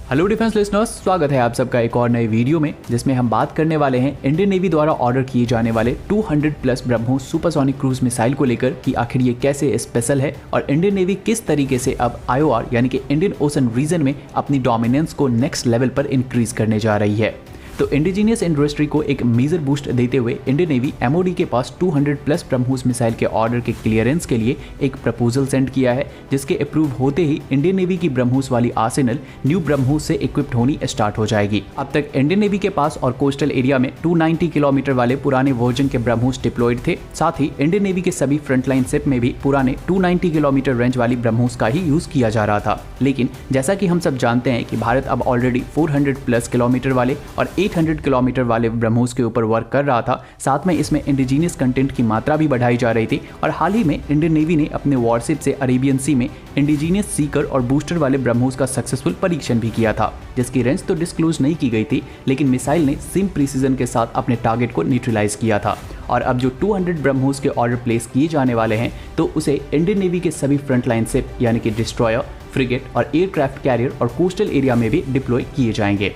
Hello defence listeners, स्वागत है आप सबका एक और नए वीडियो में, जिसमें हम बात करने वाले हैं इंडियन नेवी द्वारा ऑर्डर किए जाने वाले 200 plus BrahMos supersonic cruise missile को लेकर कि आखिर ये कैसे स्पेशल है और इंडियन नेवी किस तरीके से अब आईओआर यानी कि इंडियन ओशन रीजन में अपनी डोमिनेंस को नेक्स्ट लेवल पर इंक्रीज करने जा रही है। तो इंडिजीनियस इंडस्ट्री को एक मेजर बूस्ट देते हुए इंडियन नेवी एमओडी के पास 200 प्लस ब्रह्मोस मिसाइल के ऑर्डर के क्लियरेंस के लिए एक प्रपोजल सेंड किया है, जिसके अप्रूव होते ही इंडियन नेवी की ब्रह्मोस वाली आर्सेनल न्यू ब्रह्मोस से इक्विप्ड होनी स्टार्ट हो जाएगी। अब तक इंडियन नेवी के पास और कोस्टल एरिया में 290 किलोमीटर वाले पुराने वर्जन के ब्रह्मोस डिप्लॉयड थे। साथ ही इंडियन नेवी के सभी फ्रंटलाइन शिप में भी पुराने 290 किलोमीटर रेंज वाली ब्रह्मोस का ही यूज किया जा रहा था। लेकिन जैसा कि हम सब जानते हैं कि भारत अब ऑलरेडी 400 प्लस किलोमीटर वाले और 800 किलोमीटर वाले ब्रह्मोस के ऊपर वर्क कर रहा था। साथ में इसमें इंडिजीनियस कंटेंट की मात्रा भी बढ़ाई जा रही थी और हाल ही में इंडियन नेवी ने अपने वॉरशिप से अरेबियन सी में इंडिजीनियस सीकर और बूस्टर वाले ब्रह्मोस का सक्सेसफुल परीक्षण भी किया था, जिसकी रेंज तो डिस्क्लोज नहीं की गई थी, लेकिन मिसाइल ने सेम प्रिसीजन के साथ अपने टारगेट को न्यूट्रलाइज किया था। और अब जो 200 ब्रह्मोस के ऑर्डर प्लेस किए जाने वाले हैं, तो उसे इंडियन नेवी के सभी फ्रंटलाइन शिप यानी कि डिस्ट्रॉयर, फ्रिगेट और एयरक्राफ्ट कैरियर और कोस्टल एरिया में भी डिप्लॉय किए जाएंगे।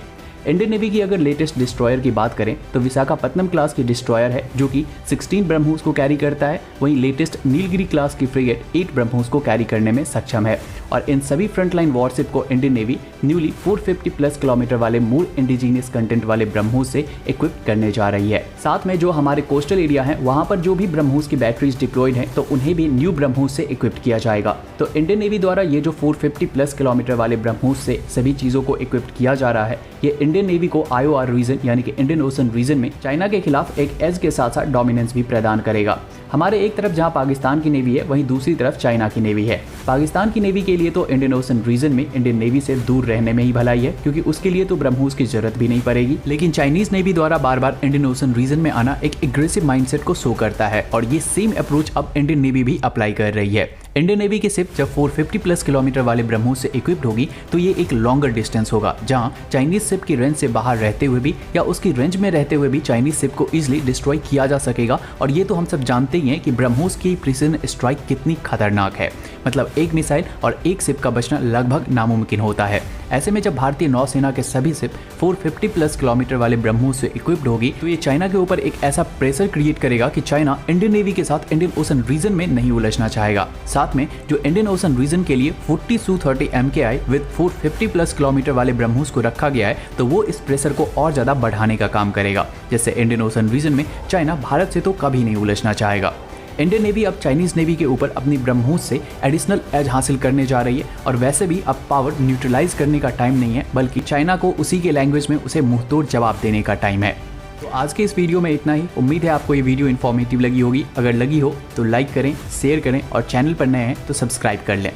इंडियन नेवी की अगर लेटेस्ट डिस्ट्रॉयर की बात करें तो विशाखापत्तनम क्लास की डिस्ट्रॉयर है जो कि 16 ब्रह्मोस को कैरी करता है। वहीं लेटेस्ट नीलगिरी क्लास की फ्रिगेट 8 ब्रह्मोस को कैरी करने में सक्षम है। और इन सभी फ्रंटलाइन वॉरशिप को Indian navy newly 450 plus kilometre वाले मोर इंडिजीनियस कंटेंट वाले ब्रह्मोस से इक्विप करने जा रही है। साथ में जो हमारे कोस्टल एरिया है वहां पर जो भी ब्रह्मोस की बैटरीज डिप्लॉयड हैं, तो उन्हें भी न्यू ब्रह्मोस से इक्विप किया जाएगा। तो इंडियन नेवी द्वारा ये जो 450 प्लस किलोमीटर वाले ब्रह्मोस से सभी चीजों को इक्विप किया जा रहा है, ये इंडियन नेवी को आईओआर रीजन यानी कि इंडियन ओशन रीजन में चाइना के खिलाफ एक एज के साथ साथ डोमिनेंस भी प्रदान करेगा। हमारे एक तरफ जहां पाकिस्तान की नेवी है, वहीं दूसरी तरफ चाइना की नेवी है। पाकिस्तान की नेवी के लिए तो इंडियन ओशन रीजन में इंडियन नेवी से दूर रहने में ही भलाई है, क्योंकि उसके लिए तो ब्रह्मोस की जरूरत भी नहीं पड़ेगी। लेकिन चाइनीज नेवी द्वारा बार बार इंडियन ओशन रीजन में आना एक एग्रेसिव माइंडसेट को शो करता है और ये सेम अप्रोच अब इंडियन नेवी भी अप्लाई कर रही है। इंडियन नेवी की शिप जब 450 प्लस किलोमीटर वाले ब्रह्मोस से इक्विप्ड होगी, तो ये एक लॉन्गर डिस्टेंस होगा, जहां चाइनीज शिप की रेंज से बाहर रहते हुए भी या उसकी रेंज में रहते हुए भी चाइनीज शिप को इजिली डिस्ट्रॉय किया जा सकेगा। और ये तो हम सब जानते ही हैं कि ब्रह्मोस की प्रिसिजन स्ट्राइक कितनी खतरनाक है। मतलब एक मिसाइल और एक शिप का बचना लगभग नामुमकिन होता है। ऐसे में जब भारतीय नौसेना के सभी शिप 450 प्लस किलोमीटर वाले ब्रह्मोस से इक्विप्ड होगी, तो ये चाइना के ऊपर एक ऐसा प्रेशर क्रिएट करेगा कि चाइना इंडियन नेवी के साथ इंडियन ओशन रीजन में नहीं उलझना चाहेगा। साथ में जो इंडियन ओशन रीजन के लिए 40 Su-30 MKI with 450 plus kilometre वाले ब्रह्मोस को रखा गया है, तो वो इस प्रेशर को और ज्यादा बढ़ाने का काम करेगा, जिससे इंडियन ओशन रीजन में चाइना भारत से तो कभी नहीं उलझना चाहेगा। इंडियन नेवी अब चाइनीज नेवी के ऊपर अपनी ब्रह्मोस से एडिशनल एज हासिल करने जा रही है और वैसे भी अब पावर न्यूट्रलाइज करने का टाइम नहीं है, बल्कि चाइना को उसी के लैंग्वेज में उसे मुंहतोड़ जवाब देने का टाइम है। तो आज के इस वीडियो में इतना ही। उम्मीद है आपको ये वीडियो इन्फॉर्मेटिव लगी होगी। अगर लगी हो तो लाइक करें, शेयर करें और चैनल पर नए हैं तो सब्सक्राइब कर लें।